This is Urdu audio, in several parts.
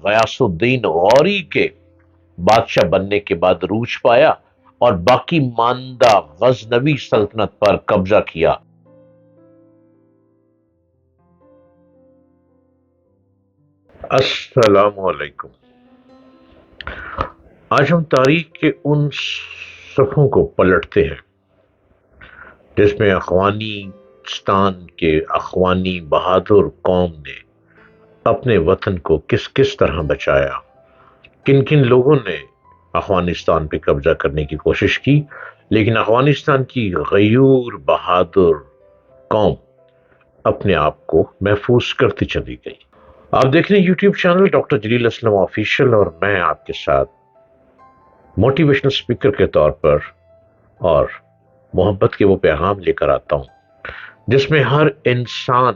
غیاث الدین غوری کے بادشاہ بننے کے بعد عروج پایا اور باقی ماندہ غزنوی سلطنت پر قبضہ کیا۔ السلام علیکم۔ آج ہم تاریخ کے ان صفحوں کو پلٹتے ہیں جس میں افغانستان کے اخوانی بہادر قوم نے اپنے وطن کو کس کس طرح بچایا، کن کن لوگوں نے افغانستان پہ قبضہ کرنے کی کوشش کی، لیکن افغانستان کی غیور بہادر قوم اپنے آپ کو محفوظ کرتی چلی گئی۔ آپ دیکھ رہے ہیں یوٹیوب چینل ڈاکٹر جلیل اسلم آفیشیل، اور میں آپ کے ساتھ موٹیویشنل اسپیکر کے طور پر اور محبت کے وہ پیغام لے کر آتا ہوں جس میں ہر انسان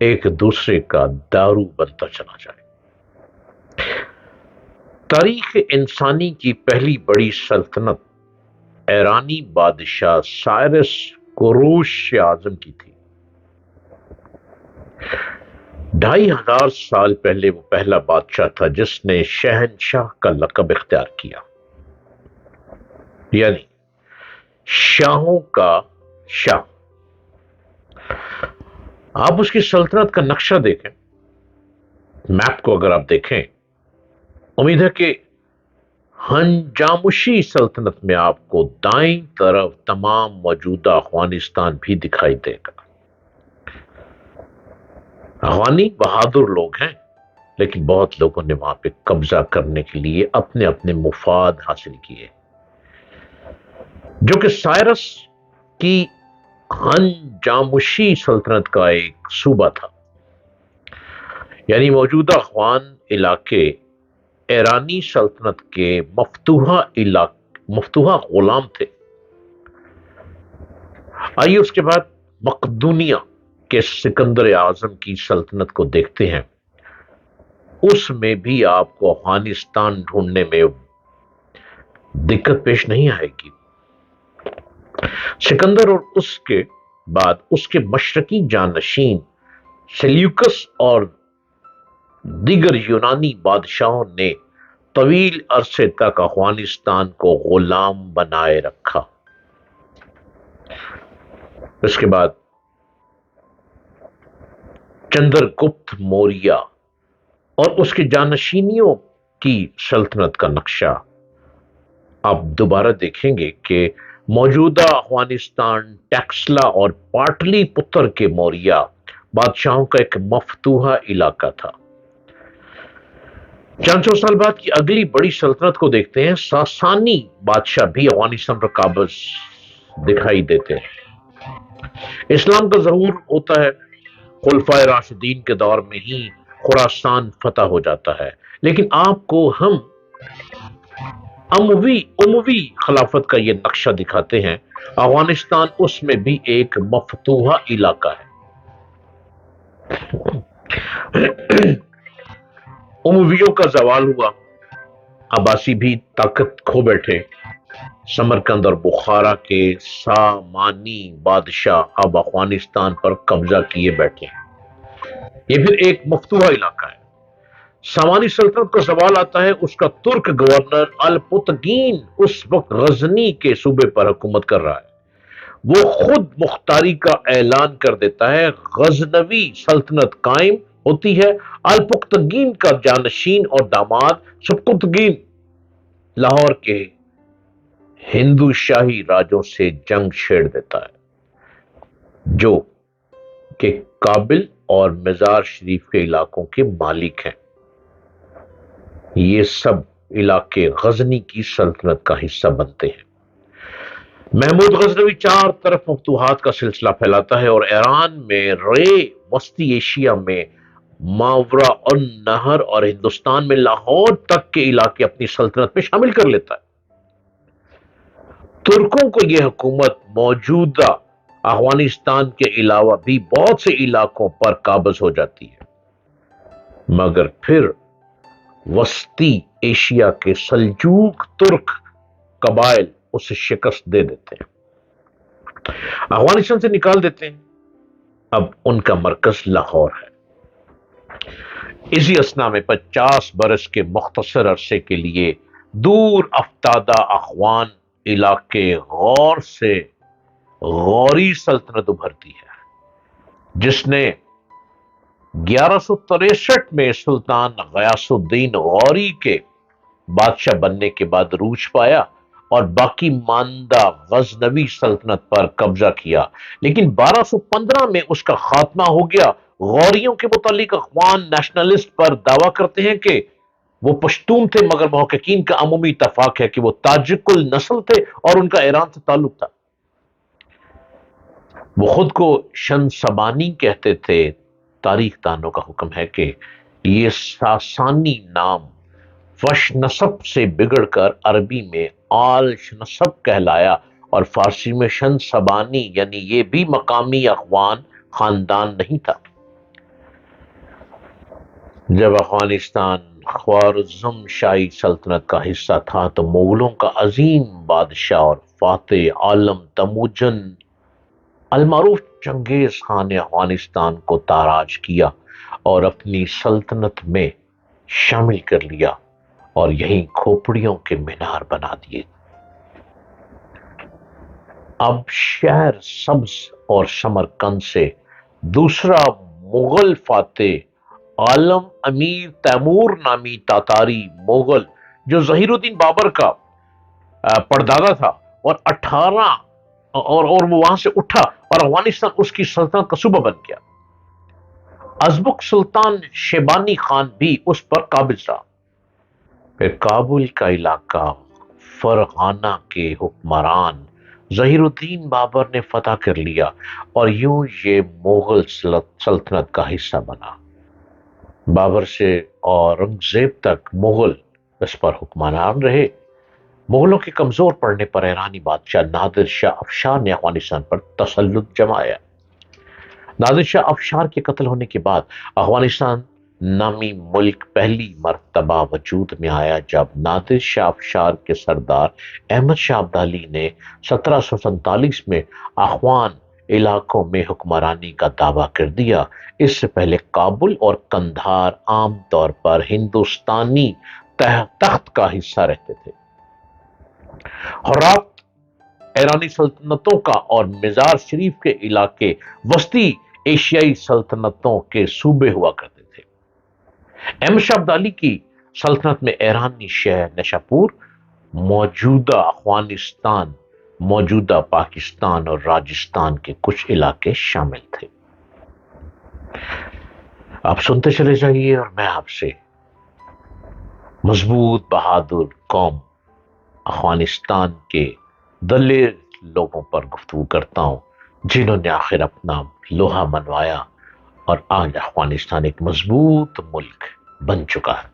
ایک دوسرے کا دارو بنتا چلا جائے۔ تاریخ انسانی کی پہلی بڑی سلطنت ایرانی بادشاہ سائرس کوروش اعظم کی تھی۔ 2500 سال پہلے وہ پہلا بادشاہ تھا جس نے شہنشاہ کا لقب اختیار کیا، یعنی شاہوں کا شاہ۔ آپ اس کی سلطنت کا نقشہ دیکھیں، میپ کو اگر آپ دیکھیں، امید ہے کہ ہنجامشی سلطنت میں آپ کو دائیں طرف تمام موجودہ افغانستان بھی دکھائی دے گا۔ افغانی بہادر لوگ ہیں، لیکن بہت لوگوں نے وہاں پہ قبضہ کرنے کے لیے اپنے اپنے مفاد حاصل کیے، جو کہ سائرس کی ہنجامشی سلطنت کا ایک صوبہ تھا، یعنی موجودہ افغان علاقے ایرانی سلطنت کے مفتوحہ غلام تھے۔ آئیے اس کے بعد مقدونیہ کے سکندر اعظم کی سلطنت کو دیکھتے ہیں۔ اس میں بھی آپ کو افغانستان ڈھونڈنے میں دقت پیش نہیں آئے گی۔ سکندر اور اس کے بعد اس کے مشرقی جانشین سیلیوکس اور دیگر یونانی بادشاہوں نے طویل عرصے تک افغانستان کو غلام بنائے رکھا۔ اس کے بعد چندر گپت موریہ اور اس کے جانشینیوں کی سلطنت کا نقشہ آپ دوبارہ دیکھیں گے کہ موجودہ افغانستان ٹیکسلا اور پاٹلی پتر کے موریہ بادشاہوں کا ایک مفتوحہ علاقہ تھا۔ چند سو سال بعد کی اگلی بڑی سلطنت کو دیکھتے ہیں۔ ساسانی بادشاہ بھی افغانستان پر قابض دکھائی دیتے ہیں۔ اسلام کا ظہور ہوتا ہے، خلفائے راشدین کے دور میں ہی خراسان فتح ہو جاتا ہے، لیکن آپ کو ہم اموی خلافت کا یہ نقشہ دکھاتے ہیں۔ افغانستان اس میں بھی ایک مفتوحہ علاقہ ہے۔ امویوں کا زوال ہوا، عباسی بھی طاقت کھو بیٹھے، سمرقند اور بخارا کے سامانی بادشاہ اب افغانستان پر قبضہ کیے بیٹھے ہیں۔ یہ پھر ایک مفتوحہ علاقہ ہے۔ سامانی سلطنت کا زوال آتا ہے، اس کا ترک گورنر الپتگین اس وقت غزنی کے صوبے پر حکومت کر رہا ہے۔ وہ خود مختاری کا اعلان کر دیتا ہے، غزنوی سلطنت قائم ہوتی ہے۔ الپتگین کا جانشین اور داماد سبکتگین لاہور کے ہندو شاہی راجوں سے جنگ چھیڑ دیتا ہے، جو کہ کابل اور مزار شریف کے علاقوں کے مالک ہیں۔ یہ سب علاقے غزنی کی سلطنت کا حصہ بنتے ہیں۔ محمود غزنوی چار طرف مفتوحات کا سلسلہ پھیلاتا ہے اور ایران میں وسطی ایشیا میں ماورا النہر اور ہندوستان میں لاہور تک کے علاقے اپنی سلطنت میں شامل کر لیتا ہے۔ ترکوں کو یہ حکومت موجودہ افغانستان کے علاوہ بھی بہت سے علاقوں پر قابض ہو جاتی ہے، مگر پھر وسطی ایشیا کے سلجوق ترک قبائل اسے شکست دے دیتے ہیں، افغانستان سے نکال دیتے ہیں۔ اب ان کا مرکز لاہور ہے۔ اسی اسنا میں 50 برس کے مختصر عرصے کے لیے دور افتادہ اخوان علاقے غور سے غوری سلطنت ابھرتی ہے، جس نے 1163 میں سلطان غیاث الدین غوری کے بادشاہ بننے کے بعد عروج پایا اور باقی ماندہ غزنوی سلطنت پر قبضہ کیا، لیکن 1215 میں اس کا خاتمہ ہو گیا۔ غوریوں کے متعلق اخوان نیشنلسٹ پر دعویٰ کرتے ہیں کہ وہ پشتون تھے، مگر محققین کا عمومی اتفاق ہے کہ وہ تاجک النسل تھے اور ان کا ایران سے تعلق تھا۔ وہ خود کو شنسبانی کہتے تھے۔ تاریخ دانوں کا حکم ہے کہ یہ ساسانی نام وش نسب سے بگڑ کر عربی میں آل نسب کہلایا اور فارسی میں شنسبانی، یعنی یہ بھی مقامی اخوان خاندان نہیں تھا۔ جب افغانستان خوارزم شاہی سلطنت کا حصہ تھا تو مغلوں کا عظیم بادشاہ اور فاتح عالم تموجن المعروف چنگیز خان نے افغانستان کو تاراج کیا اور اپنی سلطنت میں شامل کر لیا اور یہیں کھوپڑیوں کے مینار بنا دیے۔ اب شہر سبز اور سمرقند سے دوسرا مغل فاتح عالم امیر تیمور نامی تاتاری مغل، جو ظہیر الدین بابر کا پردادا تھا، اور 18 اور وہ وہاں سے اٹھا اور افغانستان اس کی سلطنت کا صوبہ بن گیا۔ ازبک سلطان شیبانی خان بھی اس پر قابض رہا۔ پھر کابل کا علاقہ فرغانہ کے حکمران ظہیر الدین بابر نے فتح کر لیا اور یوں یہ مغل سلطنت کا حصہ بنا۔ بابر سے اورنگزیب تک مغل اس پر حکمران رہے۔ مغلوں کے کمزور پڑنے پر ایرانی بادشاہ نادر شاہ افشار نے افغانستان پر تسلط جمایا۔ نادر شاہ افشار کے قتل ہونے کے بعد افغانستان نامی ملک پہلی مرتبہ وجود میں آیا، جب نادر شاہ افشار کے سردار احمد شاہ ابدالی نے 1747 میں اخوان علاقوں میں حکمرانی کا دعویٰ کر دیا۔ اس سے پہلے کابل اور قندھار عام طور پر ہندوستانی تخت کا حصہ رہتے تھے۔ ہرات ایرانی سلطنتوں کا اور مزار شریف کے علاقے وسطی ایشیائی سلطنتوں کے صوبے ہوا کرتے تھے۔ احمد شاہ ابدالی کی سلطنت میں ایرانی شہر نشاپور، موجودہ افغانستان، موجودہ پاکستان اور راجستھان کے کچھ علاقے شامل تھے۔ آپ سنتے چلے جائیے اور میں آپ سے مضبوط بہادر قوم افغانستان کے دلیر لوگوں پر گفتگو کرتا ہوں، جنہوں نے آخر اپنا لوہا منوایا اور آج افغانستان ایک مضبوط ملک بن چکا ہے۔